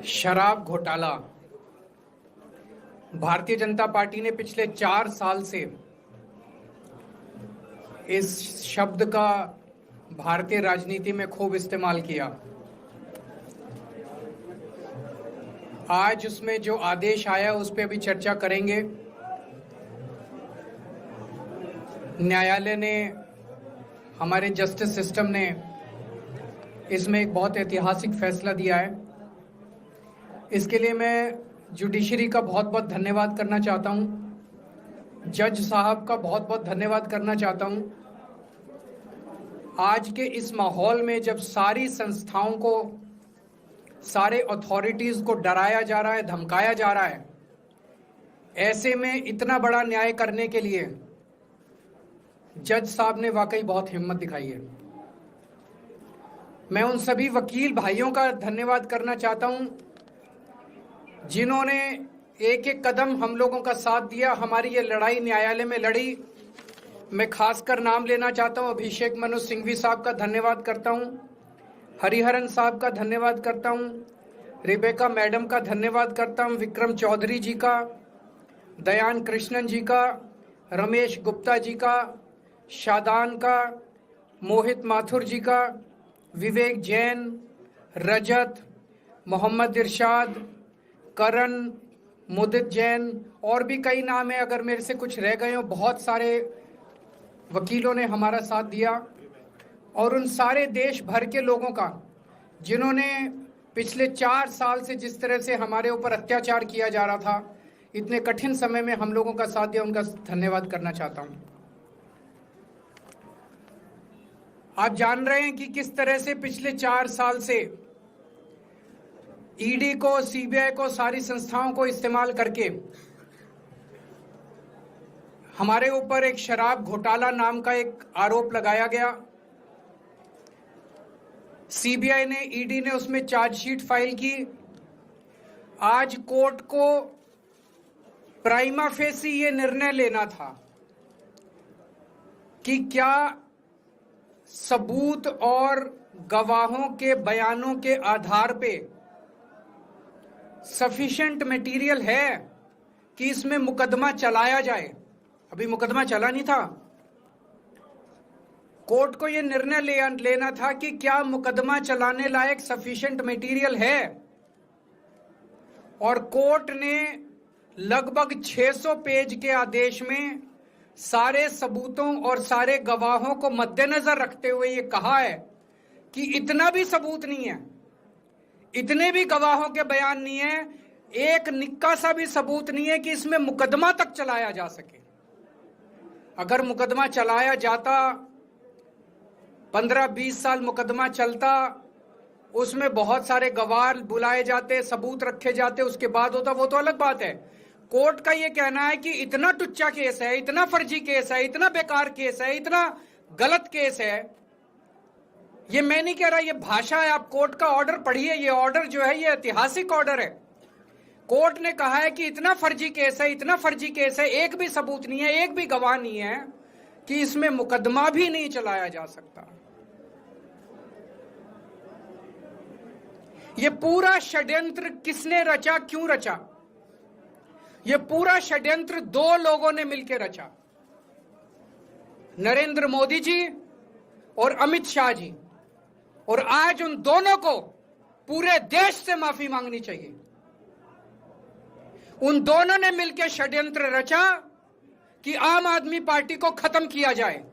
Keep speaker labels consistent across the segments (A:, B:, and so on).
A: शराब घोटाला। भारतीय जनता पार्टी ने पिछले 4 साल से इस शब्द का भारतीय राजनीति में खूब इस्तेमाल किया। आज उसमें जो आदेश आया उस पर अभी चर्चा करेंगे। न्यायालय ने, हमारे जस्टिस सिस्टम ने इसमें एक बहुत ऐतिहासिक फैसला दिया है। इसके लिए मैं जुडिशरी का बहुत बहुत धन्यवाद करना चाहता हूं, जज साहब का बहुत बहुत धन्यवाद करना चाहता हूं। आज के इस माहौल में जब सारी संस्थाओं को, सारे अथॉरिटीज को डराया जा रहा है, धमकाया जा रहा है, ऐसे में इतना बड़ा न्याय करने के लिए जज साहब ने वाकई बहुत हिम्मत दिखाई है। मैं उन सभी वकील भाइयों का धन्यवाद करना चाहता हूं जिन्होंने एक एक कदम हम लोगों का साथ दिया, हमारी ये लड़ाई न्यायालय में लड़ी। मैं खासकर नाम लेना चाहता हूं, अभिषेक मनु सिंघवी साहब का धन्यवाद करता हूं, हरिहरन साहब का धन्यवाद करता हूं, रिबेका मैडम का धन्यवाद करता हूं, विक्रम चौधरी जी का, दयान कृष्णन जी का, रमेश गुप्ता जी का, शादान का, मोहित माथुर जी का, विवेक जैन, रजत, मोहम्मद इरशाद, करण, मुदित जैन, और भी कई नाम है, अगर मेरे से कुछ रह गए हो। बहुत सारे वकीलों ने हमारा साथ दिया, और उन सारे देश भर के लोगों का जिन्होंने पिछले 4 साल से जिस तरह से हमारे ऊपर अत्याचार किया जा रहा था, इतने कठिन समय में हम लोगों का साथ दिया, उनका धन्यवाद करना चाहता हूं। आप जान रहे हैं कि किस तरह से पिछले 4 साल से ईडी को, सीबीआई को, सारी संस्थाओं को इस्तेमाल करके हमारे ऊपर एक शराब घोटाला नाम का एक आरोप लगाया गया। सीबीआई ने, ईडी ने उसमें चार्जशीट फाइल की। आज कोर्ट को प्राइमा फेसी ये निर्णय लेना था कि क्या सबूत और गवाहों के बयानों के आधार पे सफिशिएंट मटेरियल है कि इसमें मुकदमा चलाया जाए। अभी मुकदमा चला नहीं था। कोर्ट को यह निर्णय लेना था कि क्या मुकदमा चलाने लायक सफिशिएंट मटेरियल है, और कोर्ट ने लगभग 600 पेज के आदेश में सारे सबूतों और सारे गवाहों को मद्देनजर रखते हुए ये कहा है कि इतना भी सबूत नहीं है, इतने भी गवाहों के बयान नहीं है, एक निक्का सा भी सबूत नहीं है कि इसमें मुकदमा तक चलाया जा सके। अगर मुकदमा चलाया जाता, 15-20 साल मुकदमा चलता, उसमें बहुत सारे गवाह बुलाए जाते, सबूत रखे जाते, उसके बाद होता, वो तो अलग बात है। कोर्ट का ये कहना है कि इतना टुच्चा केस है, इतना फर्जी केस है, इतना बेकार केस है, इतना गलत केस है। ये मैं नहीं कह रहा, ये भाषा है। आप कोर्ट का ऑर्डर पढ़िए। ये ऑर्डर जो है ये ऐतिहासिक ऑर्डर है। कोर्ट ने कहा है कि इतना फर्जी केस है, इतना फर्जी केस है, एक भी सबूत नहीं है, एक भी गवाह नहीं है कि इसमें मुकदमा भी नहीं चलाया जा सकता। ये पूरा षड्यंत्र किसने रचा, क्यों रचा? ये पूरा षड्यंत्र 2 लोगों ने मिलकर रचा, नरेंद्र मोदी जी और अमित शाह जी। और आज उन दोनों को पूरे देश से माफी मांगनी चाहिए। उन दोनों ने मिलकर षड्यंत्र रचा कि आम आदमी पार्टी को खत्म किया जाए,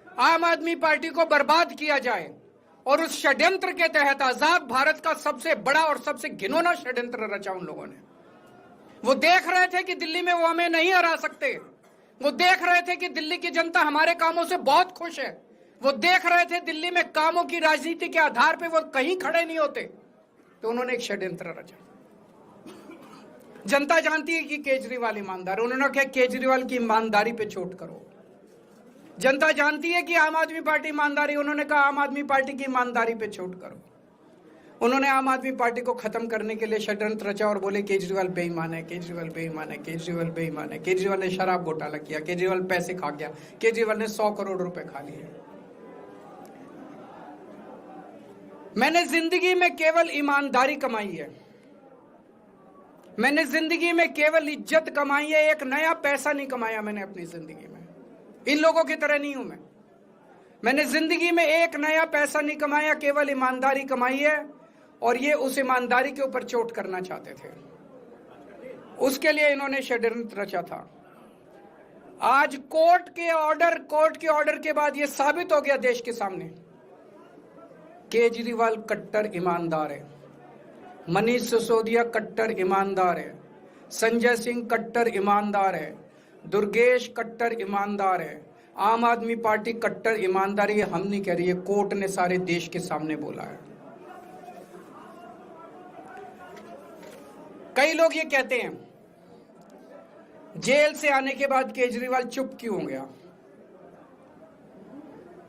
A: आम आदमी पार्टी को बर्बाद किया जाए। और उस षड्यंत्र के तहत आजाद भारत का सबसे बड़ा और सबसे घिनौना षड्यंत्र रचा उन लोगों ने। वो देख रहे थे कि दिल्ली में वो हमें नहीं हरा सकते। वो देख रहे थे कि दिल्ली की जनता हमारे कामों से बहुत खुश है। वो देख रहे थे दिल्ली में कामों की राजनीति के आधार पे वो कहीं खड़े नहीं होते। तो उन्होंने एक षड्यंत्र रचा। जनता जानती है कि केजरीवाल ईमानदार, उन्होंने कहा केजरीवाल की ईमानदारी पे चोट करो। जनता जानती है कि आम आदमी पार्टी ईमानदारी, उन्होंने कहा आम आदमी पार्टी की ईमानदारी पे चोट करो। उन्होंने आम आदमी पार्टी को खत्म करने के लिए षड्यंत्र रचा और बोले केजरीवाल बेईमान है, केजरीवाल बेईमान है, केजरीवाल बेईमान है, केजरीवाल ने शराब घोटाला किया, केजरीवाल पैसे खा गया, केजरीवाल ने 100 करोड़ रुपए खा लिए। मैंने जिंदगी में केवल ईमानदारी कमाई है, मैंने जिंदगी में केवल इज्जत कमाई है, एक नया पैसा नहीं कमाया मैंने अपनी जिंदगी में। इन लोगों की तरह नहीं हूं मैंने जिंदगी में एक नया पैसा नहीं कमाया, केवल ईमानदारी कमाई है। और ये उस ईमानदारी के ऊपर चोट करना चाहते थे, उसके लिए इन्होंने षड्यंत्र रचा था। आज कोर्ट के ऑर्डर के बाद ये साबित हो गया देश के सामने, केजरीवाल कट्टर ईमानदार है, मनीष सिसोदिया कट्टर ईमानदार है, संजय सिंह कट्टर ईमानदार है, दुर्गेश कट्टर ईमानदार है, आम आदमी पार्टी कट्टर ईमानदारी है। हम नहीं कह रही है, कोर्ट ने सारे देश के सामने बोला है। कई लोग ये कहते हैं जेल से आने के बाद केजरीवाल चुप क्यों हो गया,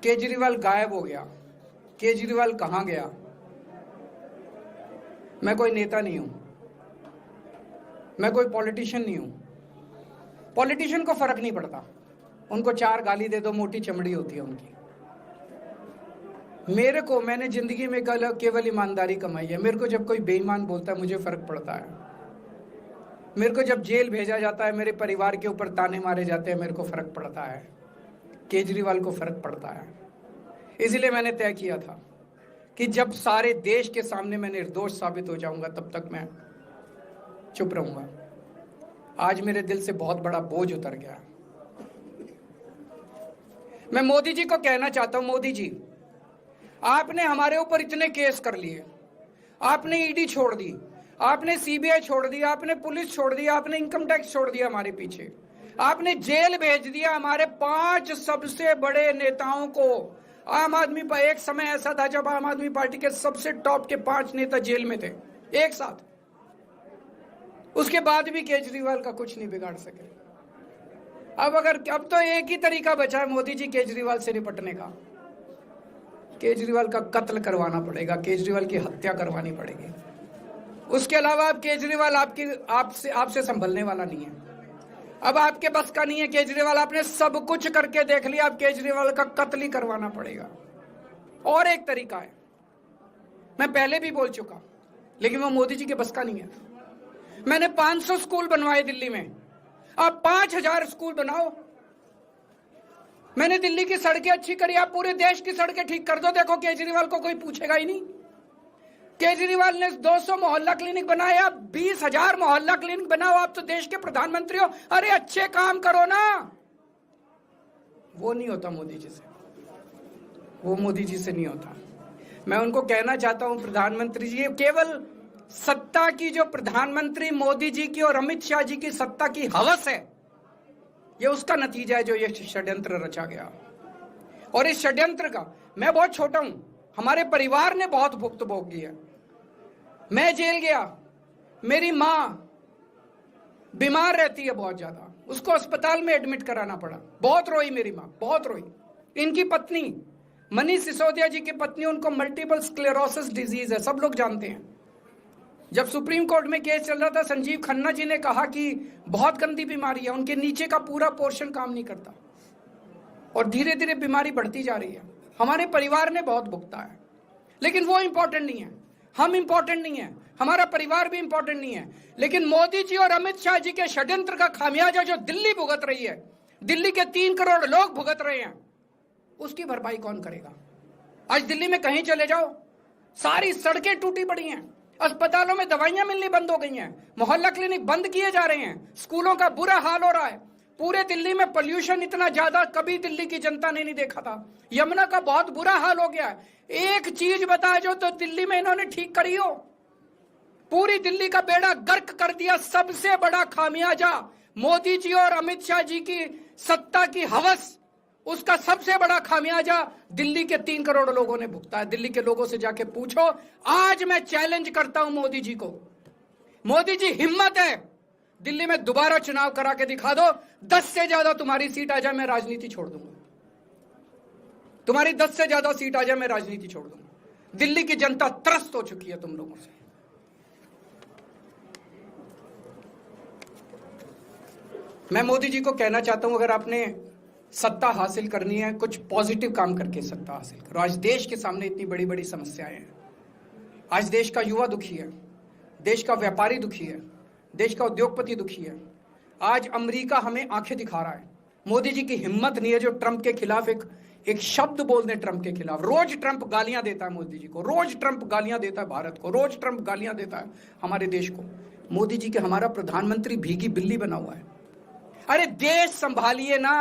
A: केजरीवाल गायब हो गया, केजरीवाल कहां गया। मैं कोई नेता नहीं हूं, मैं कोई पॉलिटिशियन नहीं हूं। पॉलिटिशियन को फर्क नहीं पड़ता, उनको 4 गाली दे दो, मोटी चमड़ी होती है उनकी। मैंने जिंदगी में केवल ईमानदारी कमाई है। मेरे को जब कोई बेईमान बोलता है मुझे फर्क पड़ता है, मेरे को जब जेल भेजा जाता है, मेरे परिवार के ऊपर ताने मारे जाते हैं, मेरे को फर्क पड़ता है, केजरीवाल को फर्क पड़ता है। इसलिए मैंने तय किया था कि जब सारे देश के सामने मैं निर्दोष साबित हो जाऊंगा तब तक मैं चुप रहूंगा। आज मेरे दिल से बहुत बड़ा बोझ उतर गया। मैं मोदी जी को कहना चाहता हूं, मोदी जी आपने हमारे ऊपर इतने केस कर लिए, आपने ईडी छोड़ दी, आपने सीबीआई छोड़ दिया, आपने पुलिस छोड़ दिया, आपने इनकम टैक्स छोड़ दिया हमारे पीछे, आपने जेल भेज दिया हमारे 5 सबसे बड़े नेताओं को। आम आदमी पर एक समय ऐसा था जब आम आदमी पार्टी के सबसे टॉप के 5 नेता जेल में थे एक साथ। उसके बाद भी केजरीवाल का कुछ नहीं बिगाड़ सके। अब तो एक ही तरीका बचा है मोदी जी केजरीवाल से निपटने का, केजरीवाल का कत्ल करवाना पड़ेगा, केजरीवाल की हत्या करवानी पड़ेगी। उसके अलावा अब केजरीवाल आपसे संभलने वाला नहीं है, अब आपके बस का नहीं है केजरीवाल। आपने सब कुछ करके देख लिया, अब केजरीवाल का कत्ल ही करवाना पड़ेगा। और एक तरीका है, मैं पहले भी बोल चुका, लेकिन वो मोदी जी के बस का नहीं है। मैंने 500 स्कूल बनवाए दिल्ली में, आप 5000 स्कूल बनाओ। मैंने दिल्ली की सड़कें अच्छी करी, आप पूरे देश की सड़कें ठीक कर दो, देखो केजरीवाल को कोई पूछेगा ही नहीं। केजरीवाल ने 200 मोहल्ला क्लिनिक बनाए, आप 20,000 मोहल्ला क्लिनिक बनाओ। आप तो देश के प्रधानमंत्री हो, अरे अच्छे काम करो ना। वो नहीं होता मोदी जी से, वो मोदी जी से नहीं होता। मैं उनको कहना चाहता हूं, प्रधानमंत्री जी, केवल सत्ता की जो प्रधानमंत्री मोदी जी की और अमित शाह जी की सत्ता की हवस है, ये उसका नतीजा है जो ये षड्यंत्र रचा गया। और इस षड्यंत्र का मैं बहुत छोटा हूं, हमारे परिवार ने बहुत भुगत भोगी है। मैं जेल गया, मेरी मां बीमार रहती है बहुत ज्यादा, उसको अस्पताल में एडमिट कराना पड़ा, बहुत रोई मेरी मां, बहुत रोई। इनकी पत्नी मनीष सिसोदिया जी की पत्नी, उनको मल्टीपल स्क्लेरोसिस डिजीज है, सब लोग जानते हैं। जब सुप्रीम कोर्ट में केस चल रहा था, संजीव खन्ना जी ने कहा कि बहुत गंदी बीमारी है, उनके नीचे का पूरा पोर्शन काम नहीं करता और धीरे धीरे बीमारी बढ़ती जा रही है। हमारे परिवार ने बहुत भुगता है, लेकिन वो इंपॉर्टेंट नहीं है, हम इंपॉर्टेंट नहीं है, हमारा परिवार भी इंपॉर्टेंट नहीं है। लेकिन मोदी जी और अमित शाह जी के षड्यंत्र का खामियाजा जो दिल्ली भुगत रही है, दिल्ली के 3 करोड़ लोग भुगत रहे हैं, उसकी भरपाई कौन करेगा? आज दिल्ली में कहीं चले जाओ, सारी सड़कें टूटी पड़ी हैं, अस्पतालों में दवाइयां मिलनी बंद हो गई हैं, मोहल्ला क्लिनिक बंद किए जा रहे हैं, स्कूलों का बुरा हाल हो रहा है। पूरे दिल्ली में पोल्यूशन इतना ज्यादा कभी दिल्ली की जनता ने नहीं देखा था। यमुना का बहुत बुरा हाल हो गया है। एक चीज बता जो तो दिल्ली में इन्होंने ठीक करी हो, पूरी दिल्ली का बेड़ा गर्क कर दिया। सबसे बड़ा खामियाजा मोदी जी और अमित शाह जी की सत्ता की हवस, उसका सबसे बड़ा खामियाजा दिल्ली के 3 करोड़ लोगों ने भुगता है। दिल्ली के लोगों से जाके पूछो। आज मैं चैलेंज करता हूं मोदी जी को, मोदी जी हिम्मत है दिल्ली में दोबारा चुनाव करा के दिखा दो, 10 से ज्यादा तुम्हारी सीट आ जाए, मैं राजनीति छोड़ दूंगा। तुम्हारी 10 से ज्यादा सीट आ जाए, मैं राजनीति छोड़ दूंगा। दिल्ली की जनता त्रस्त हो चुकी है तुम लोगों से। मैं मोदी जी को कहना चाहता हूं, अगर आपने सत्ता हासिल करनी है, कुछ पॉजिटिव काम करके सत्ता हासिल करो। आज देश के सामने इतनी बड़ी बड़ी समस्याएं हैं। आज देश का युवा दुखी है, देश का व्यापारी दुखी है, देश का उद्योगपति दुखी है। आज अमेरिका हमें आंखें दिखा रहा है। मोदी जी की हिम्मत नहीं है जो ट्रंप के खिलाफ एक शब्द बोल दें। ट्रंप के खिलाफ रोज ट्रंप गालियां देता है मोदी जी को, रोज ट्रंप गालियां देता है भारत को, रोज ट्रंप गालियां देता है हमारे देश को। मोदी जी के हमारा प्रधानमंत्री भीगी बिल्ली बना हुआ है। अरे देश संभालिए ना,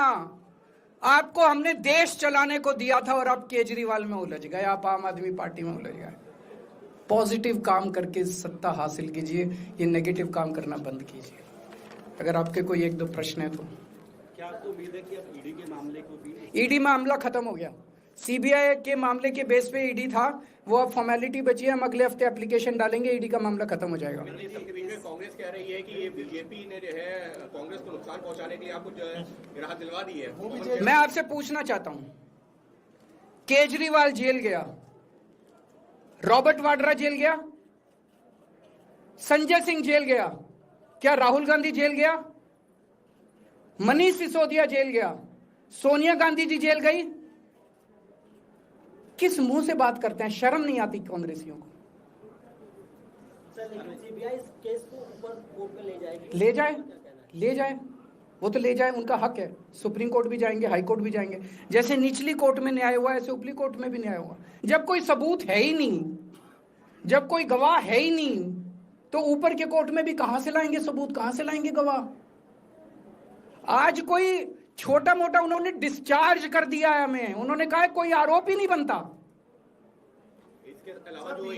A: आपको हमने देश चलाने को दिया था और आप केजरीवाल में उलझ गए, आप आम आदमी पार्टी में उलझ गए। पॉजिटिव काम करके सत्ता हासिल कीजिए, ये नेगेटिव काम करना बंद कीजिए। अगर आपके कोई एक दो प्रश्न है तो
B: क्या आपको उम्मीद है कि अब ईडी के मामले को भी
A: ईडी मामला खत्म हो गया। सीबीआई के मामले के बेस पे ईडी था, वो अब फॉर्मेलिटी बची है। हम अगले हफ्ते एप्लीकेशन डालेंगे, ईडी का मामला खत्म हो जाएगा।
C: सबके बीच में कांग्रेस कह रही है कि ये बीजेपी ने जो है कांग्रेस को नुकसान पहुंचाने के लिए आपको जो है राहत दिलवा दी है।
A: मैं आपसे पूछना चाहता हूं, केजरीवाल जेल गया, रॉबर्ट वाड्रा जेल गया, संजय सिंह जेल गया, क्या राहुल गांधी जेल गया, मनीष सिसोदिया जेल गया, सोनिया गांधी जी जेल गई? किस मुंह से बात करते हैं? शर्म नहीं आती कांग्रेसियों को?
B: सीबीआई इस केस को ऊपर कोर्ट में ले जाएगी।
A: ले जाए, वो तो ले जाए, उनका हक है। सुप्रीम कोर्ट भी जाएंगे, हाई कोर्ट भी जाएंगे। जैसे निचली कोर्ट में न्याय हुआ, ऐसे ऊपरी कोर्ट में भी न्याय हुआ। जब कोई सबूत है ही नहीं, जब कोई गवाह है ही नहीं, तो ऊपर के कोर्ट में भी कहां से लाएंगे सबूत, कहां से लाएंगे गवाह? आज कोई छोटा मोटा उन्होंने डिस्चार्ज कर दिया है हमें, उन्होंने कहा कोई आरोप ही नहीं बनता।
C: इसके अलावा जो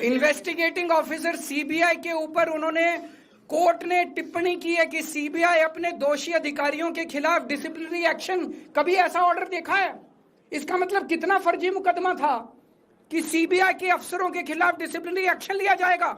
A: इन्वेस्टिगेटिंग ऑफिसर सीबीआई के ऊपर उन्होंने, कोर्ट ने टिप्पणी की है कि सीबीआई अपने दोषी अधिकारियों के खिलाफ डिसिप्लिनरी एक्शन, कभी ऐसा ऑर्डर देखा है? इसका मतलब कितना फर्जी मुकदमा था कि सीबीआई के अफसरों के खिलाफ डिसिप्लिनरी एक्शन लिया जाएगा।